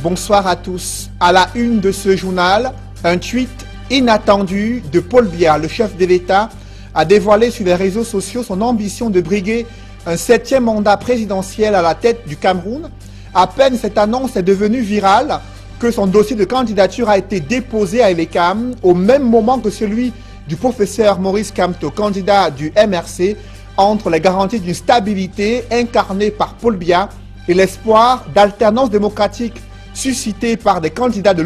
Bonsoir à tous. À la une de ce journal, un tweet inattendu de Paul Biya, le chef de l'État, a dévoilé sur les réseaux sociaux son ambition de briguer un 7e mandat présidentiel à la tête du Cameroun. À peine cette annonce est devenue virale que son dossier de candidature a été déposé à l'ECAM au même moment que celui du professeur Maurice Kamto, candidat du MRC, entre les garanties d'une stabilité incarnée par Paul Biya et l'espoir d'alternance démocratique suscité par des candidats de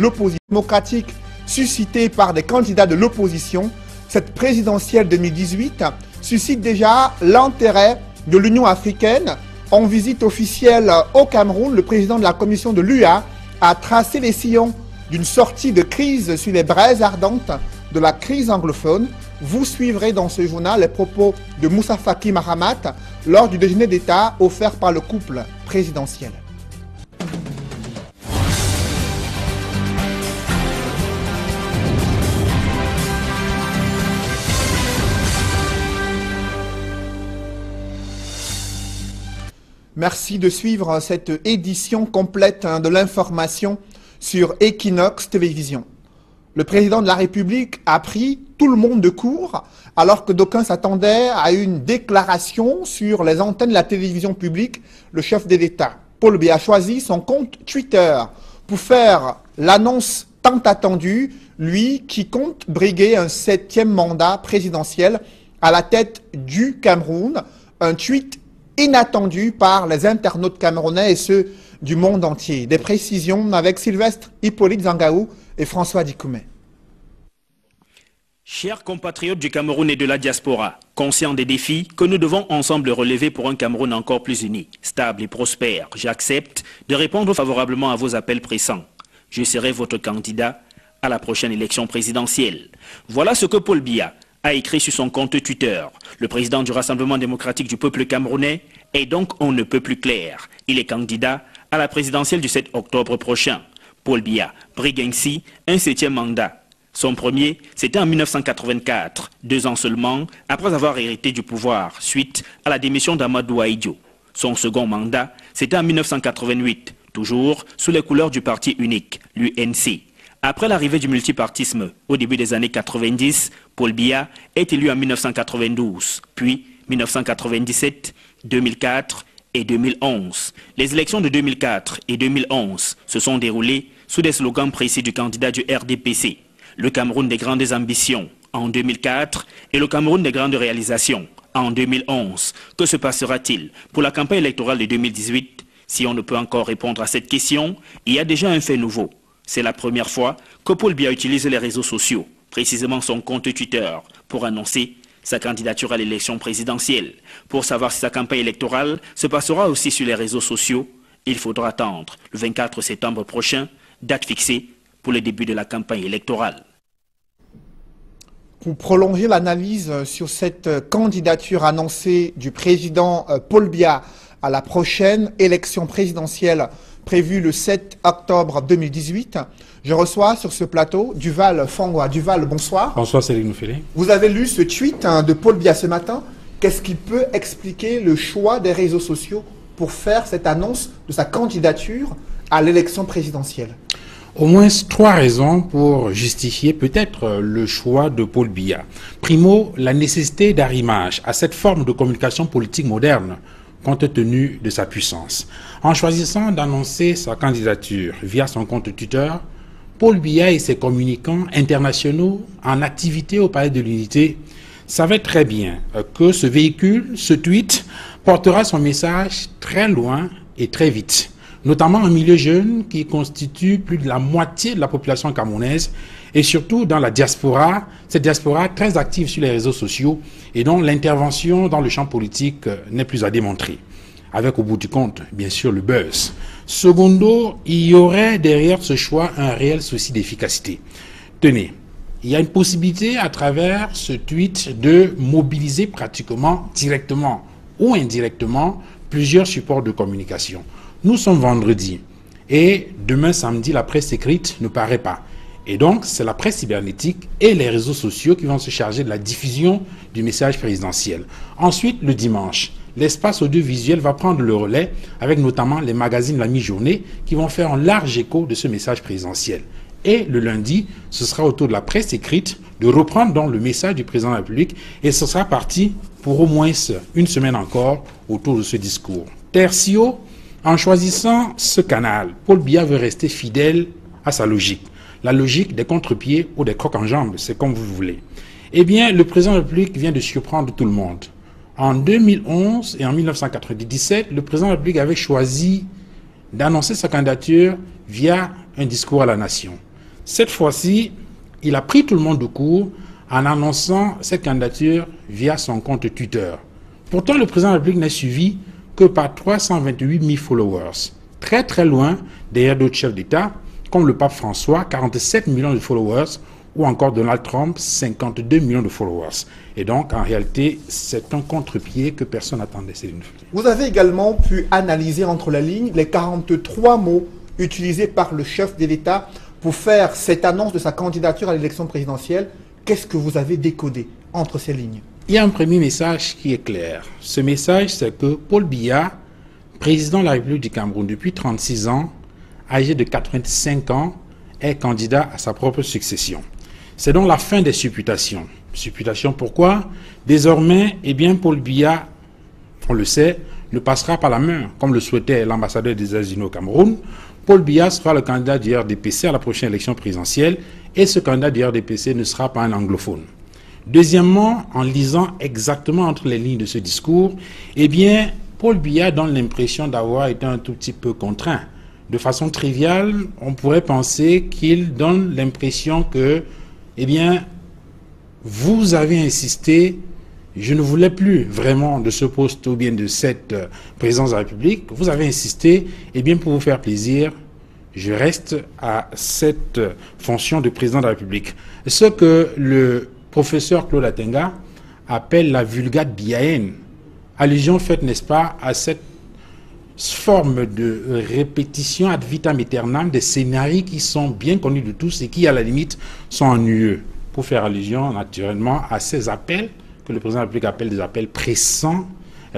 l'opposition. Cette présidentielle 2018 suscite déjà l'intérêt de l'Union africaine. En visite officielle au Cameroun, le président de la commission de l'UA a tracé les sillons d'une sortie de crise sur les braises ardentes de la crise anglophone. Vous suivrez dans ce journal les propos de Moussa Faki Mahamat lors du déjeuner d'État offert par le couple présidentiel. Merci de suivre cette édition complète de l'information sur Equinox Télévision. Le président de la République a pris tout le monde de court alors que d'aucuns s'attendaient à une déclaration sur les antennes de la télévision publique. Le chef de l'État, Paul Biya, a choisi son compte Twitter pour faire l'annonce tant attendue, lui qui compte briguer un 7e mandat présidentiel à la tête du Cameroun. Un tweet inattendu par les internautes camerounais et ceux du monde entier. Des précisions avec Sylvestre Hippolyte Zangaou et François Dikoumé. Chers compatriotes du Cameroun et de la diaspora, conscients des défis que nous devons ensemble relever pour un Cameroun encore plus uni, stable et prospère, j'accepte de répondre favorablement à vos appels pressants. Je serai votre candidat à la prochaine élection présidentielle. Voilà ce que Paul Biya a écrit sur son compte Twitter. Le président du Rassemblement démocratique du peuple camerounais est donc on ne peut plus clair. Il est candidat à la présidentielle du 7 octobre prochain. Paul Biya brigue ainsi un 7e mandat. Son premier, c'était en 1984, 2 ans seulement après avoir hérité du pouvoir, suite à la démission d'Amadou Ahidjo. Son second mandat, c'était en 1988, toujours sous les couleurs du parti unique, l'UNC. Après l'arrivée du multipartisme au début des années 90, Paul Biya est élu en 1992, puis 1997, 2004 et 2011. Les élections de 2004 et 2011 se sont déroulées sous des slogans précis du candidat du RDPC. Le Cameroun des grandes ambitions en 2004 et le Cameroun des grandes réalisations en 2011. Que se passera-t-il pour la campagne électorale de 2018? Si on ne peut encore répondre à cette question, il y a déjà un fait nouveau. C'est la première fois que Paul Biya utilise les réseaux sociaux, précisément son compte Twitter, pour annoncer sa candidature à l'élection présidentielle. Pour savoir si sa campagne électorale se passera aussi sur les réseaux sociaux, il faudra attendre le 24 septembre prochain, date fixée pour le début de la campagne électorale. Pour prolonger l'analyse sur cette candidature annoncée du président Paul Biya à la prochaine élection présidentielle prévue le 7 octobre 2018, je reçois sur ce plateau Duval Fangwa. Duval, bonsoir. Bonsoir Céline Noufélé. Vous avez lu ce tweet de Paul Biya ce matin. Qu'est-ce qui peut expliquer le choix des réseaux sociaux pour faire cette annonce de sa candidature à l'élection présidentielle? Au moins 3 raisons pour justifier peut-être le choix de Paul Biya. Primo, la nécessité d'arrimage à cette forme de communication politique moderne, compte tenu de sa puissance. En choisissant d'annoncer sa candidature via son compte Twitter, Paul Biya et ses communicants internationaux en activité au Palais de l'Unité savaient très bien que ce véhicule, ce tweet, portera son message très loin et très vite, notamment en milieu jeune qui constitue plus de la moitié de la population camerounaise et surtout dans la diaspora, cette diaspora très active sur les réseaux sociaux et dont l'intervention dans le champ politique n'est plus à démontrer. Avec au bout du compte, bien sûr, le buzz. Secondo, il y aurait derrière ce choix un réel souci d'efficacité. Tenez, il y a une possibilité à travers ce tweet de mobiliser pratiquement directement ou indirectement plusieurs supports de communication. Nous sommes vendredi et demain samedi, la presse écrite ne paraît pas. Et donc, c'est la presse cybernétique et les réseaux sociaux qui vont se charger de la diffusion du message présidentiel. Ensuite, le dimanche, l'espace audiovisuel va prendre le relais avec notamment les magazines La Mi-Journée qui vont faire un large écho de ce message présidentiel. Et le lundi, ce sera au tour de la presse écrite de reprendre donc le message du président de la République et ce sera parti pour au moins une semaine encore autour de ce discours. Tertio, en choisissant ce canal, Paul Biya veut rester fidèle à sa logique. La logique des contre-pieds ou des crocs en jambes, c'est comme vous voulez. Eh bien, le président de la République vient de surprendre tout le monde. En 2011 et en 1997, le président de la République avait choisi d'annoncer sa candidature via un discours à la nation. Cette fois-ci, il a pris tout le monde de court en annonçant cette candidature via son compte Twitter. Pourtant, le président de la République n'est suivi que par 328 000 followers, très très loin derrière d'autres chefs d'État, comme le pape François, 47 millions de followers, ou encore Donald Trump, 52 millions de followers. Et donc, en réalité, c'est un contre-pied que personne n'attendait. Vous avez également pu analyser entre les lignes les 43 mots utilisés par le chef de l'État pour faire cette annonce de sa candidature à l'élection présidentielle. Qu'est-ce que vous avez décodé entre ces lignes? Il y a un premier message qui est clair. Ce message, c'est que Paul Biya, président de la République du Cameroun depuis 36 ans, âgé de 85 ans, est candidat à sa propre succession. C'est donc la fin des supputations. Supputations pourquoi? Désormais, eh bien, Paul Biya, on le sait, ne passera pas la main, comme le souhaitait l'ambassadeur des États-Unis au Cameroun. Paul Biya sera le candidat du RDPC à la prochaine élection présidentielle et ce candidat du RDPC ne sera pas un anglophone. Deuxièmement, en lisant exactement entre les lignes de ce discours, eh bien, Paul Biya donne l'impression d'avoir été un tout petit peu contraint. De façon triviale, on pourrait penser qu'il donne l'impression que, eh bien, vous avez insisté, je ne voulais plus vraiment de ce poste ou bien de cette présidence de la République, vous avez insisté, eh bien, pour vous faire plaisir, je reste à cette fonction de président de la République. Ce que le professeur Claude Atenga appelle la vulgate biaïenne, allusion faite, n'est-ce pas, à cette forme de répétition ad vitam aeternam des scénarios qui sont bien connus de tous et qui, à la limite, sont ennuyeux. Pour faire allusion, naturellement, à ces appels que le président de la République appelle des appels pressants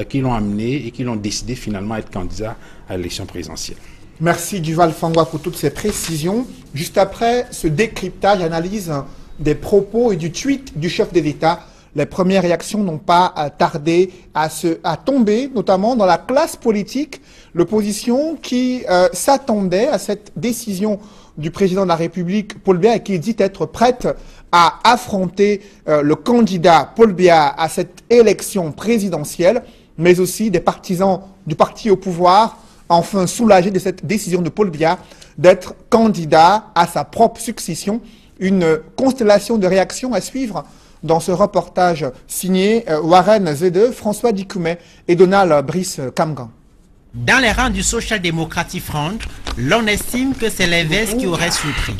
qui l'ont amené et qui l'ont décidé finalement à être candidat à l'élection présidentielle. Merci Duval Fangwa pour toutes ces précisions. Juste après ce décryptage, analyse des propos et du tweet du chef de l'État, les premières réactions n'ont pas tardé à tomber, notamment dans la classe politique, l'opposition qui s'attendait à cette décision du président de la République, Paul Biya, et qui dit être prête à affronter le candidat Paul Biya à cette élection présidentielle, mais aussi des partisans du parti au pouvoir, enfin soulagés de cette décision de Paul Biya d'être candidat à sa propre succession. Une constellation de réactions à suivre dans ce reportage signé Warren Zede, François Dikoumé et Donald Brice Kamgan. Dans les rangs du Social Democratic Front, l'on estime que c'est l'inverse qui aurait surpris.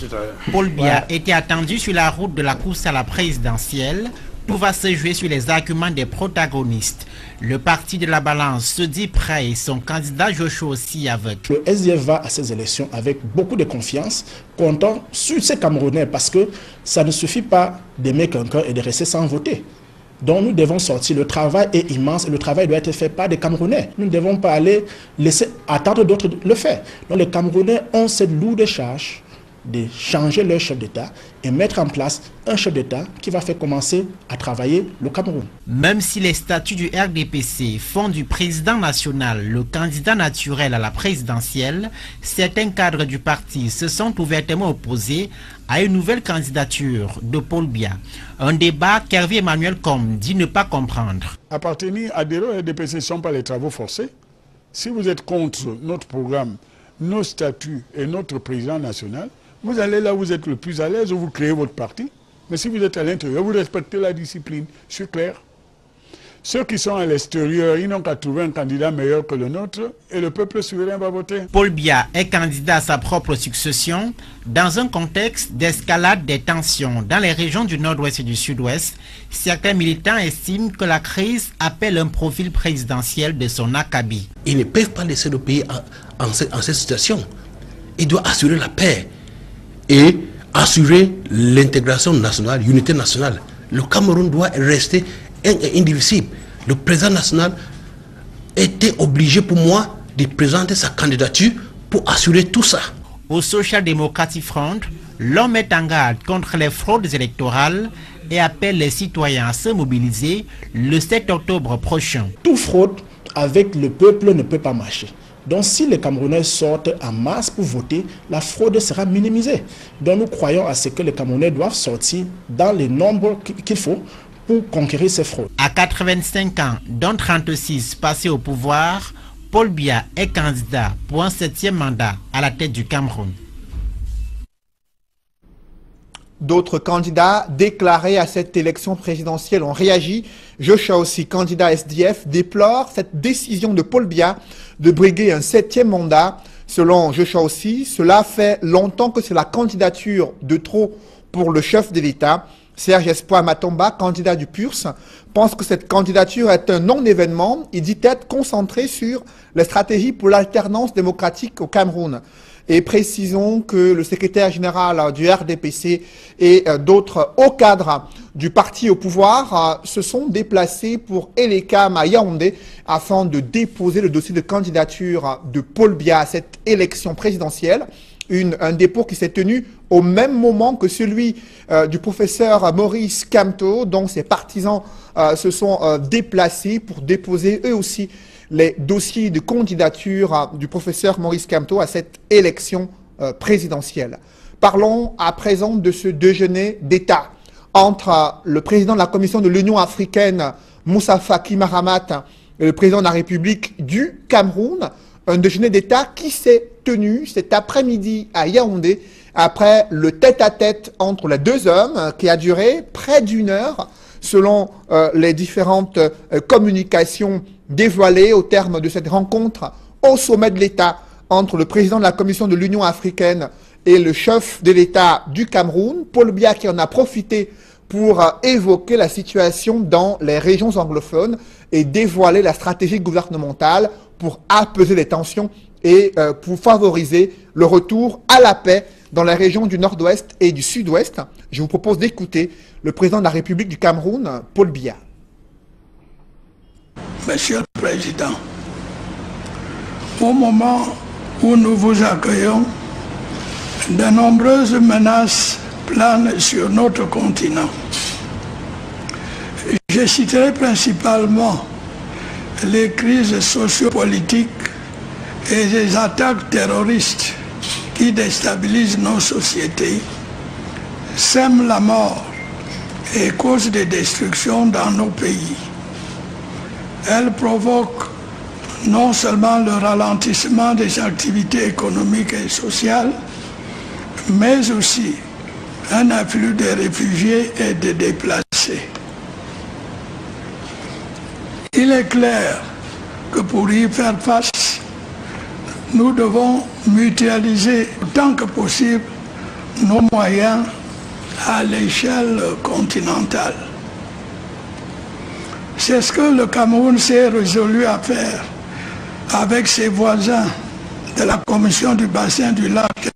Paul Biya était attendu sur la route de la course à la présidentielle. Tout va se jouer sur les arguments des protagonistes. Le parti de la balance se dit prêt et son candidat Joshua aussi avec. Le SDF va à ces élections avec beaucoup de confiance, comptant sur ces Camerounais parce que ça ne suffit pas d'aimer quelqu'un et de rester sans voter. Donc nous devons sortir. Le travail est immense et le travail doit être fait par des Camerounais. Nous ne devons pas aller laisser attendre d'autres le faire. Donc les Camerounais ont cette lourde charge de changer leur chef d'État et mettre en place un chef d'État qui va faire commencer à travailler le Cameroun. Même si les statuts du RDPC font du président national le candidat naturel à la présidentielle, certains cadres du parti se sont ouvertement opposés à une nouvelle candidature de Paul Biya. Un débat qu'Hervé Emmanuel Combe dit ne pas comprendre. Appartenir à des RDPC ne sont pas les travaux forcés. Si vous êtes contre notre programme, nos statuts et notre président national, vous allez là où vous êtes le plus à l'aise, où vous créez votre parti. Mais si vous êtes à l'intérieur, vous respectez la discipline. C'est clair. Ceux qui sont à l'extérieur, ils n'ont qu'à trouver un candidat meilleur que le nôtre et le peuple souverain va voter. Paul Biya est candidat à sa propre succession dans un contexte d'escalade des tensions dans les régions du nord-ouest et du sud-ouest. Certains militants estiment que la crise appelle un profil présidentiel de son acabit. Ils ne peuvent pas laisser le pays en cette situation. Il doit assurer la paix et assurer l'intégration nationale, l'unité nationale. Le Cameroun doit rester indivisible. Le président national était obligé pour moi de présenter sa candidature pour assurer tout ça. Au Social Democratic Front, l'on met en garde contre les fraudes électorales et appelle les citoyens à se mobiliser le 7 octobre prochain. Toute fraude avec le peuple ne peut pas marcher. Donc si les Camerounais sortent en masse pour voter, la fraude sera minimisée. Donc nous croyons à ce que les Camerounais doivent sortir dans les nombres qu'il faut pour conquérir ces fraudes. À 85 ans, dont 36 passés au pouvoir, Paul Biya est candidat pour un 7e mandat à la tête du Cameroun. D'autres candidats déclarés à cette élection présidentielle ont réagi. Joshua aussi, candidat SDF, déplore cette décision de Paul Biya de briguer un 7e mandat. Selon Joshua aussi, cela fait longtemps que c'est la candidature de trop pour le chef de l'État. Serge Espoir Matomba, candidat du PURS, pense que cette candidature est un non-événement. Il dit être concentré sur les stratégies pour l'alternance démocratique au Cameroun. Et précisons que le secrétaire général du RDPC et d'autres hauts cadres du parti au pouvoir se sont déplacés pour Elekam à Yaoundé afin de déposer le dossier de candidature de Paul Biya à cette élection présidentielle. Un dépôt qui s'est tenu au même moment que celui du professeur Maurice Kamto, dont ses partisans se sont déplacés pour déposer eux aussi les dossiers de candidature du professeur Maurice Kamto à cette élection présidentielle. Parlons à présent de ce déjeuner d'État entre le président de la Commission de l'Union africaine, Moussa Faki Mahamat, et le président de la République du Cameroun. Un déjeuner d'État qui s'est tenu cet après-midi à Yaoundé après le tête-à-tête entre les deux hommes qui a duré près d'1 heure selon les différentes communications dévoilées au terme de cette rencontre au sommet de l'État entre le président de la Commission de l'Union africaine et le chef de l'État du Cameroun, Paul Biya, qui en a profité pour évoquer la situation dans les régions anglophones et dévoiler la stratégie gouvernementale pour apaiser les tensions et pour favoriser le retour à la paix dans les régions du nord-ouest et du sud-ouest. Je vous propose d'écouter le président de la République du Cameroun, Paul Biya. Monsieur le Président, au moment où nous vous accueillons, de nombreuses menaces planent sur notre continent. Je citerai principalement les crises sociopolitiques et les attaques terroristes qui déstabilisent nos sociétés, sèment la mort et causent des destructions dans nos pays. Elles provoquent non seulement le ralentissement des activités économiques et sociales, mais aussi un afflux de réfugiés et de déplacés. Il est clair que pour y faire face, nous devons mutualiser autant que possible nos moyens à l'échelle continentale. C'est ce que le Cameroun s'est résolu à faire avec ses voisins de la Commission du bassin du lac.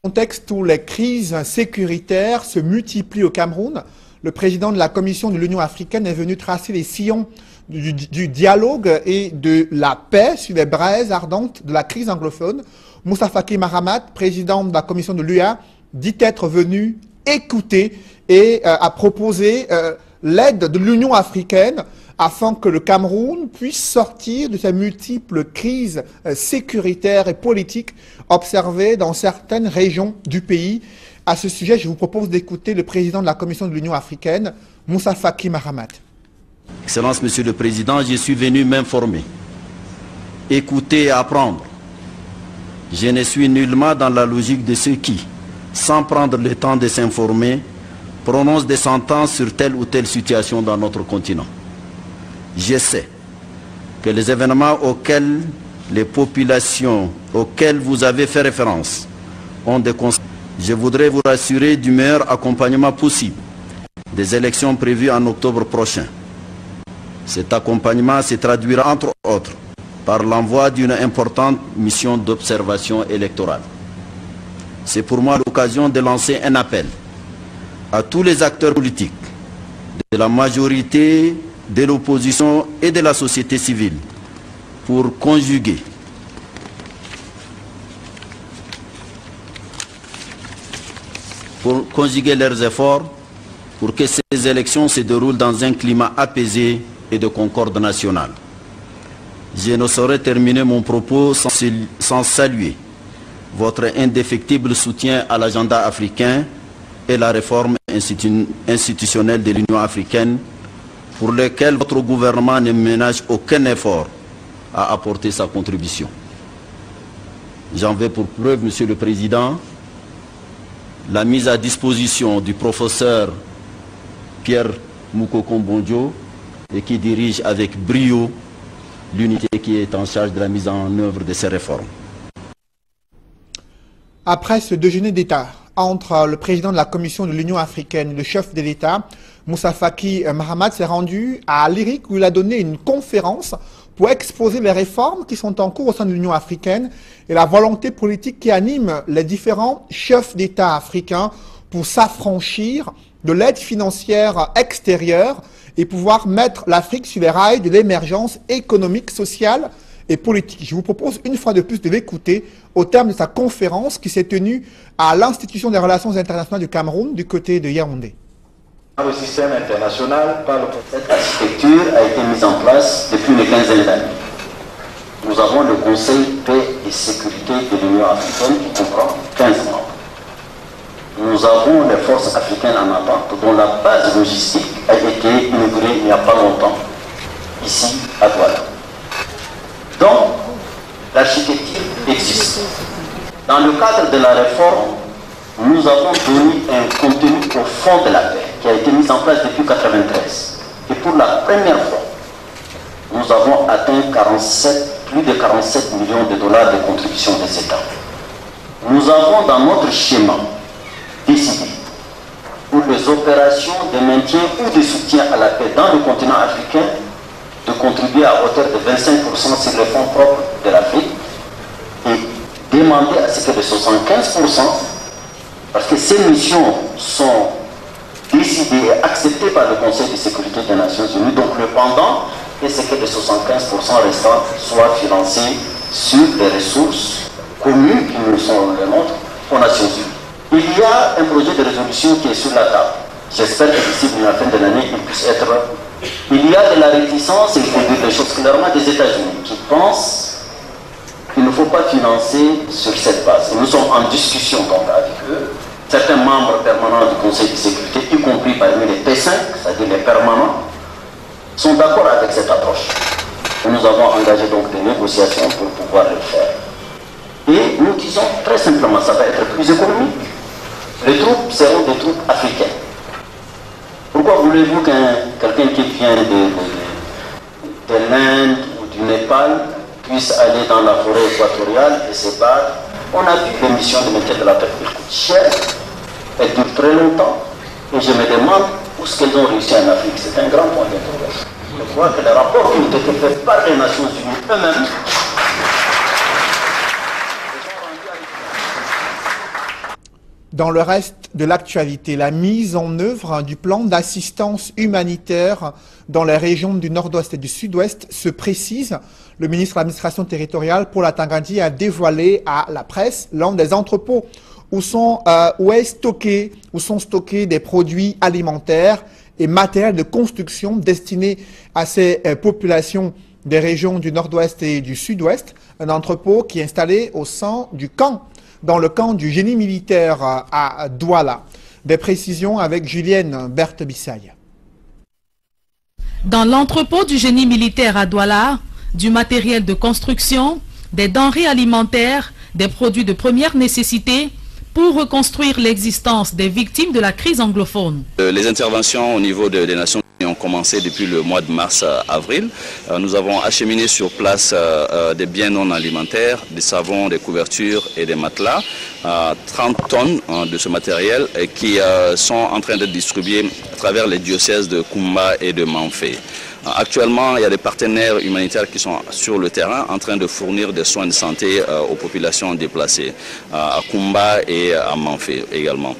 Contexte où les crises sécuritaires se multiplient au Cameroun, le président de la Commission de l'Union africaine est venu tracer les sillons du dialogue et de la paix sur les braises ardentes de la crise anglophone. Moussa Faki Mahamat, président de la Commission de l'UA, dit être venu écouter et a proposé l'aide de l'Union africaine afin que le Cameroun puisse sortir de ces multiples crises sécuritaires et politiques observées dans certaines régions du pays. À ce sujet, je vous propose d'écouter le président de la Commission de l'Union africaine, Moussa Faki Mahamat. Excellence, Monsieur le Président, je suis venu m'informer, écouter et apprendre. Je ne suis nullement dans la logique de ceux qui, sans prendre le temps de s'informer, prononcent des sentences sur telle ou telle situation dans notre continent. Je sais que les événements auxquels les populations auxquelles vous avez fait référence ont des conséquences. Je voudrais vous rassurer du meilleur accompagnement possible des élections prévues en octobre prochain. Cet accompagnement se traduira entre autres par l'envoi d'une importante mission d'observation électorale. C'est pour moi l'occasion de lancer un appel à tous les acteurs politiques, de la majorité, de l'opposition et de la société civile pour conjuguer leurs efforts pour que ces élections se déroulent dans un climat apaisé et de concorde nationale. Je ne saurais terminer mon propos sans saluer votre indéfectible soutien à l'agenda africain et la réforme institutionnelle de l'Union africaine, pour lequel votre gouvernement ne ménage aucun effort à apporter sa contribution. J'en veux pour preuve, Monsieur le Président, la mise à disposition du professeur Pierre Mukoko-Mbondjo et qui dirige avec brio l'unité qui est en charge de la mise en œuvre de ces réformes. Après ce déjeuner d'État entre le président de la Commission de l'Union africaine et le chef de l'État, Moussa Faki Mahamat s'est rendu à l'IRIC où il a donné une conférence pour exposer les réformes qui sont en cours au sein de l'Union africaine et la volonté politique qui anime les différents chefs d'État africains pour s'affranchir de l'aide financière extérieure et pouvoir mettre l'Afrique sur les rails de l'émergence économique, sociale et politique. Je vous propose une fois de plus de l'écouter au terme de sa conférence qui s'est tenue à l'Institution des relations internationales du Cameroun du côté de Yaoundé. Le système international, par cette architecture, a été mise en place depuis une quinzaine d'années. Nous avons le Conseil paix et sécurité de l'Union africaine qui comprend 15 membres. Nous avons les forces africaines en attente dont la base logistique a été inaugurée il n'y a pas longtemps, ici à Douala. Donc, l'architecture existe. Dans le cadre de la réforme, nous avons donné un contenu au Fonds de la paix qui a été mis en place depuis 1993. Et pour la première fois, nous avons atteint plus de 47 millions de dollars de contribution des États. Nous avons dans notre schéma décidé pour les opérations de maintien ou de soutien à la paix dans le continent africain de contribuer à hauteur de 25% sur les fonds propres de l'Afrique et demander à ce que de 75%, parce que ces missions sont décidées et acceptées par le Conseil de sécurité des Nations Unies, donc le pendant est ce que les 75% restants soient financés sur des ressources communes qui nous sont les nôtres aux Nations Unies. Il y a un projet de résolution qui est sur la table. J'espère que d'ici la fin de l'année, il puisse être. Il y a de la réticence, et il faut dire les choses clairement, des États-Unis qui pensent qu'il ne faut pas financer sur cette base. Et nous sommes en discussion donc avec eux. Certains membres permanents du Conseil de sécurité, y compris parmi les P5, c'est-à-dire les permanents, sont d'accord avec cette approche. Et nous avons engagé donc des négociations pour pouvoir le faire. Et nous disons très simplement, ça va être plus économique. Les troupes seront des troupes africaines. Pourquoi voulez-vous qu'un quelqu'un qui vient de l'Inde ou du Népal puisse aller dans la forêt équatoriale et se battre? On a vu les missions de maintien de la paix qui coûtent cher, elles durent très longtemps, et je me demande où est-ce qu'elles ont réussi en Afrique. C'est un grand point d'interrogation. Je crois que les rapports qui ont été faits par les Nations Unies eux-mêmes Dans le reste de l'actualité, la mise en œuvre du plan d'assistance humanitaire dans les régions du nord-ouest et du sud-ouest se précise. Le ministre de l'administration territoriale, Paul Atangadi, a dévoilé à la presse l'un des entrepôts où sont stockés des produits alimentaires et matériels de construction destinés à ces populations des régions du nord-ouest et du sud-ouest. Un entrepôt qui est installé au sein du camp, dans le camp du génie militaire à Douala. Des précisions avec Julienne Berthe-Bissaye. Dans l'entrepôt du génie militaire à Douala, du matériel de construction, des denrées alimentaires, des produits de première nécessité pour reconstruire l'existence des victimes de la crise anglophone. Les interventions au niveau des Nations ont commencé depuis le mois de mars-avril. Nous avons acheminé sur place des biens non alimentaires, des savons, des couvertures et des matelas. 30 tonnes de ce matériel qui sont en train d'être distribués à travers les diocèses de Koumba et de Manfé. Actuellement, il y a des partenaires humanitaires qui sont sur le terrain en train de fournir des soins de santé aux populations déplacées, à Koumba et à Manfé également.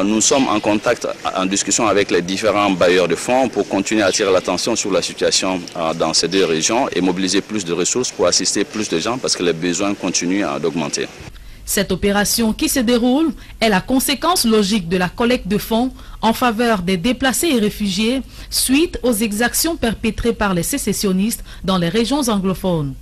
Nous sommes en contact, en discussion avec les différents bailleurs de fonds pour continuer à attirer l'attention sur la situation dans ces deux régions et mobiliser plus de ressources pour assister plus de gens parce que les besoins continuent d'augmenter. Cette opération qui se déroule est la conséquence logique de la collecte de fonds en faveur des déplacés et réfugiés suite aux exactions perpétrées par les sécessionnistes dans les régions anglophones.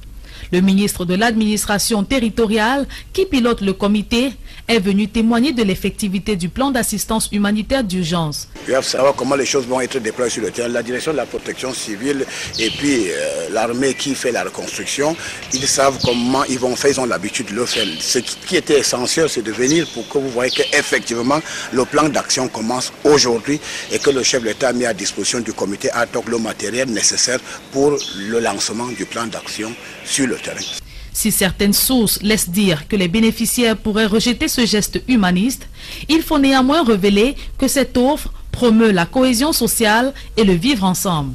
Le ministre de l'administration territoriale qui pilote le comité est venu témoigner de l'effectivité du plan d'assistance humanitaire d'urgence. Ils doivent savoir comment les choses vont être déployées sur le terrain. La direction de la protection civile et puis l'armée qui fait la reconstruction, ils savent comment ils vont faire, ils ont l'habitude de le faire. Ce qui était essentiel, c'est de venir pour que vous voyez qu'effectivement le plan d'action commence aujourd'hui et que le chef de l'État a mis à disposition du comité ad hoc le matériel nécessaire pour le lancement du plan d'action sur le terrain. Si certaines sources laissent dire que les bénéficiaires pourraient rejeter ce geste humaniste, il faut néanmoins révéler que cette offre promeut la cohésion sociale et le vivre ensemble.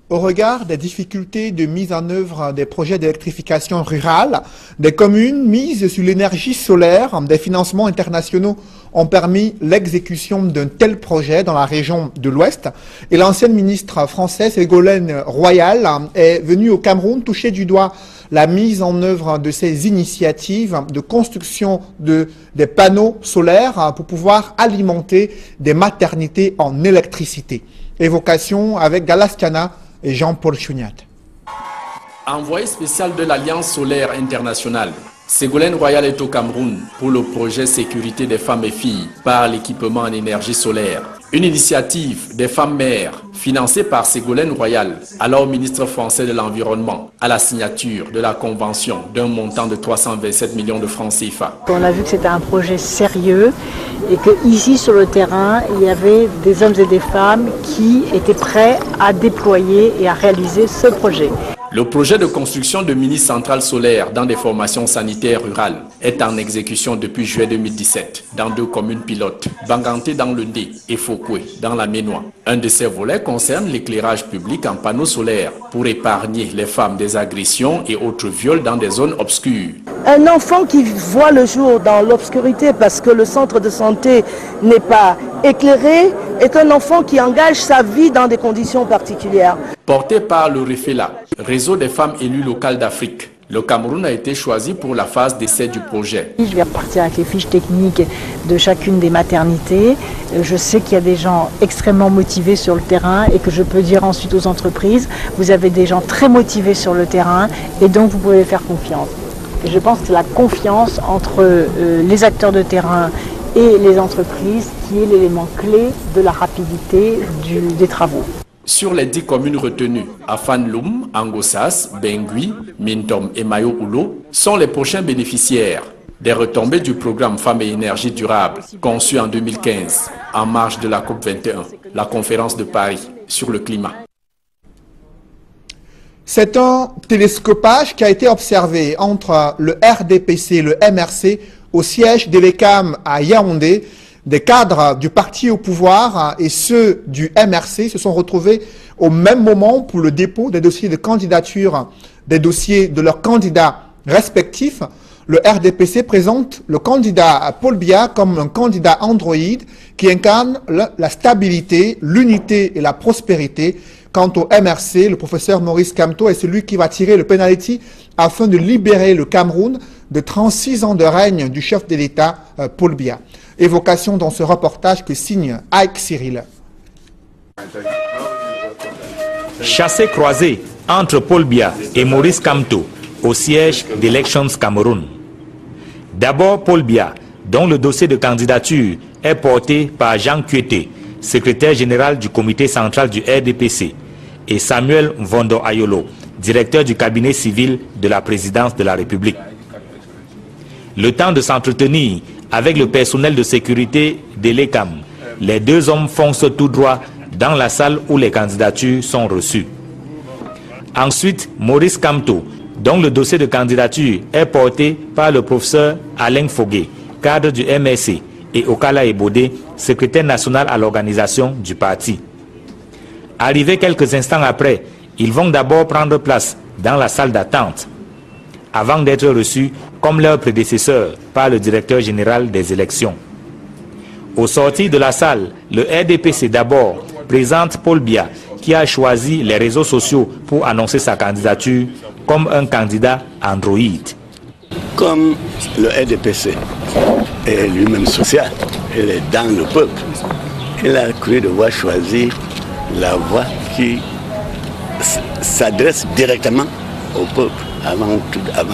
Au regard des difficultés de mise en œuvre des projets d'électrification rurale, des communes mises sur l'énergie solaire, des financements internationaux ont permis l'exécution d'un tel projet dans la région de l'Ouest. Et l'ancienne ministre française, Ségolène Royal, est venue au Cameroun toucher du doigt la mise en œuvre de ces initiatives de construction des panneaux solaires pour pouvoir alimenter des maternités en électricité. Évocation avec Galastiana et Jean-Paul Chouniat. Envoyé spécial de l'Alliance solaire internationale, Ségolène Royal est au Cameroun pour le projet Sécurité des femmes et filles par l'équipement en énergie solaire. Une initiative des femmes mères financée par Ségolène Royal, alors ministre français de l'Environnement, à la signature de la convention d'un montant de 327 millions de francs CFA. On a vu que c'était un projet sérieux et qu'ici sur le terrain, il y avait des hommes et des femmes qui étaient prêts à déployer et à réaliser ce projet. Le projet de construction de mini-centrales solaires dans des formations sanitaires rurales est en exécution depuis juillet 2017 dans 2 communes pilotes, Banganté dans le Ndé et Fokwe dans la Ménois. Un de ces volets concerne l'éclairage public en panneaux solaires pour épargner les femmes des agressions et autres viols dans des zones obscures. Un enfant qui voit le jour dans l'obscurité parce que le centre de santé n'est pas éclairé est un enfant qui engage sa vie dans des conditions particulières. Porté par le REFELA, Réseau des femmes élues locales d'Afrique, le Cameroun a été choisi pour la phase d'essai du projet. Je vais repartir avec les fiches techniques de chacune des maternités. Je sais qu'il y a des gens extrêmement motivés sur le terrain et que je peux dire ensuite aux entreprises, vous avez des gens très motivés sur le terrain et donc vous pouvez faire confiance. Et je pense que c'est la confiance entre les acteurs de terrain et les entreprises qui est l'élément clé de la rapidité des travaux. Sur les 10 communes retenues, Afanloum, Angossas, Bengui, Mintom et Mayo-Oulo sont les prochains bénéficiaires des retombées du programme Femmes et Énergie Durable, conçu en 2015, en marge de la COP21, la conférence de Paris sur le climat. C'est un télescopage qui a été observé entre le RDPC et le MRC au siège de l'ECAM à Yaoundé. Des cadres du parti au pouvoir et ceux du MRC se sont retrouvés au même moment pour le dépôt des dossiers de candidature, des dossiers de leurs candidats respectifs. Le RDPC présente le candidat Paul Biya comme un candidat androïde qui incarne la stabilité, l'unité et la prospérité. Quant au MRC, le professeur Maurice Kamto est celui qui va tirer le penalty afin de libérer le Cameroun de 36 ans de règne du chef de l'État, Paul Biya. Évocation dans ce reportage que signe Ike Cyril. Chassé croisé entre Paul Biya et Maurice Kamto au siège d'Elections Cameroun. D'abord Paul Biya, dont le dossier de candidature est porté par Jean Kuete, secrétaire général du comité central du RDPC, et Samuel Vondo Ayolo, directeur du cabinet civil de la présidence de la République. Le temps de s'entretenir avec le personnel de sécurité de l'ECAM les deux hommes foncent tout droit dans la salle où les candidatures sont reçues. Ensuite, Maurice Kamto, dont le dossier de candidature est porté par le professeur Alain Fogué, cadre du MSC, et Okala Ebode, secrétaire national à l'organisation du parti. Arrivés quelques instants après, ils vont d'abord prendre place dans la salle d'attente, avant d'être reçus comme leurs prédécesseurs par le directeur général des élections. Au sortir de la salle, le RDPC d'abord présente Paul Biya, qui a choisi les réseaux sociaux pour annoncer sa candidature comme un candidat Android. Comme le RDPC est lui-même social, il est dans le peuple, il a cru devoir choisir la voie qui s'adresse directement au peuple avant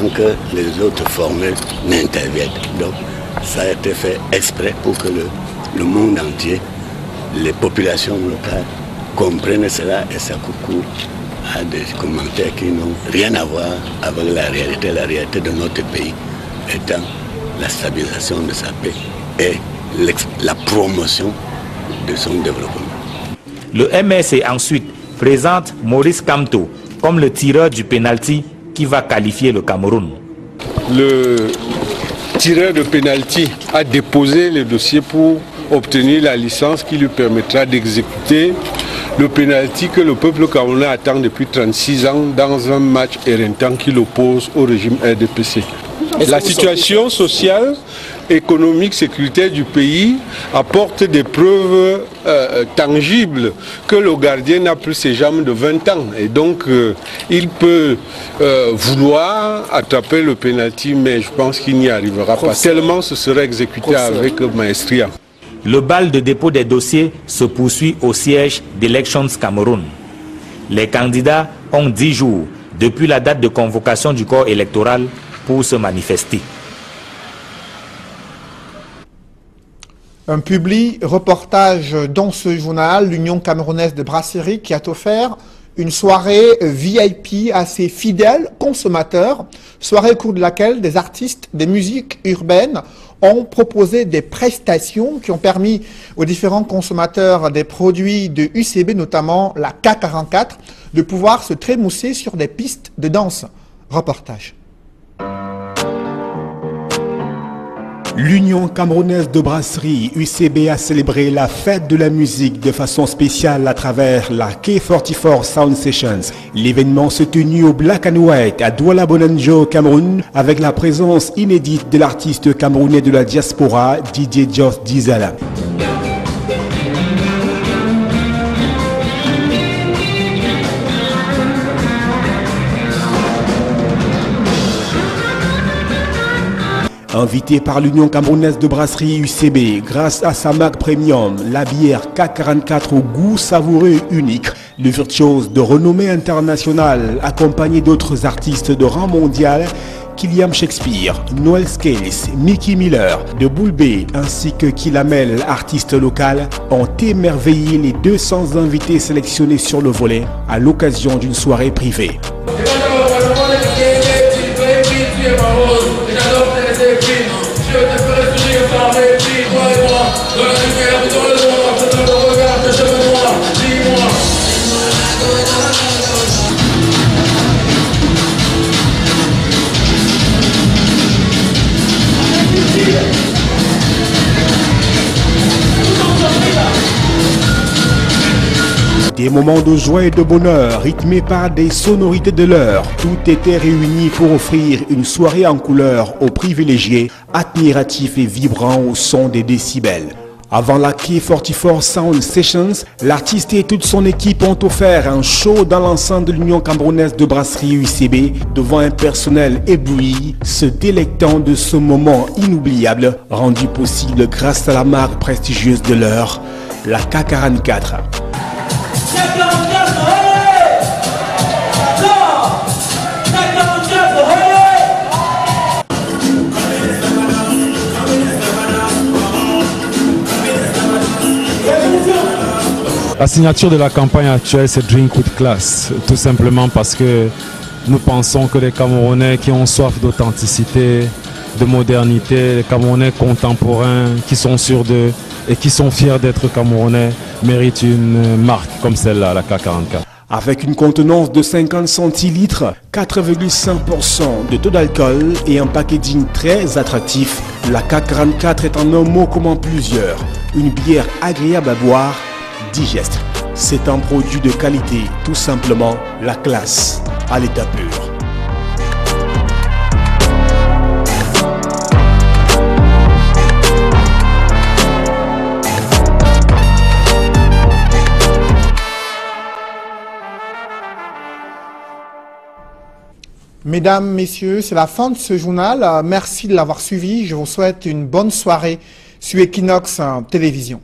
que les autres formules n'interviennent. Donc ça a été fait exprès pour que le monde entier, les populations locales comprennent cela et ça concourt à des commentaires qui n'ont rien à voir avec la réalité de notre pays étant la stabilisation de sa paix et la promotion de son développement. Le MSC ensuite présente Maurice Kamto comme le tireur du pénalty qui va qualifier le Cameroun. Le tireur de pénalty a déposé le dossier pour obtenir la licence qui lui permettra d'exécuter le pénalty que le peuple camerounais attend depuis 36 ans dans un match éreintant qui l'oppose au régime RDPC. La situation sociale, économique, sécuritaire du pays apporte des preuves tangibles que le gardien n'a plus ses jambes de 20 ans. Et donc, il peut vouloir attraper le pénalty, mais je pense qu'il n'y arrivera pas. Tellement ce serait exécuté avec maestria. Le bal de dépôt des dossiers se poursuit au siège d'Elections Cameroun. Les candidats ont 10 jours depuis la date de convocation du corps électoral pour se manifester. Un public reportage dans ce journal, l'Union camerounaise de brasserie qui a offert une soirée VIP à ses fidèles consommateurs, soirée au cours de laquelle des artistes des musiques urbaines ont proposé des prestations qui ont permis aux différents consommateurs des produits de UCB, notamment la K44, de pouvoir se trémousser sur des pistes de danse. Reportage. L'Union camerounaise de brasserie UCB a célébré la fête de la musique de façon spéciale à travers la K44 Sound Sessions. L'événement se tenu au Black and White à Douala Bonanjo, Cameroun, avec la présence inédite de l'artiste camerounais de la diaspora, DJ Joss Diesel. Invité par l'Union camerounaise de brasserie UCB, grâce à sa marque premium, la bière K44 au goût savoureux et unique, le virtuose de renommée internationale, accompagné d'autres artistes de rang mondial, Killiam Shakespeare, Noel Scales, Mickey Miller, de Boulbé, ainsi que Kilamel, artiste local, ont émerveillé les 200 invités sélectionnés sur le volet à l'occasion d'une soirée privée. Des moments de joie et de bonheur, rythmés par des sonorités de l'heure, tout était réuni pour offrir une soirée en couleur aux privilégiés, admiratifs et vibrants au son des décibels. Avant la K44 Sound Sessions, l'artiste et toute son équipe ont offert un show dans l'enceinte de l'Union camerounaise de brasserie UCB devant un personnel ébloui, se délectant de ce moment inoubliable rendu possible grâce à la marque prestigieuse de l'heure, la K44. La signature de la campagne actuelle, c'est Drink with Class, tout simplement parce que nous pensons que les Camerounais qui ont soif d'authenticité, de modernité, les Camerounais contemporains qui sont sûrs d'eux et qui sont fiers d'être Camerounais méritent une marque comme celle-là, la K44. Avec une contenance de 50 centilitres, 4,5% de taux d'alcool et un packaging très attractif, la K44 est en un mot comme en plusieurs. Une bière agréable à boire, digeste. C'est un produit de qualité, tout simplement la classe à l'état pur. Mesdames, Messieurs, c'est la fin de ce journal. Merci de l'avoir suivi. Je vous souhaite une bonne soirée sur Equinox Télévision.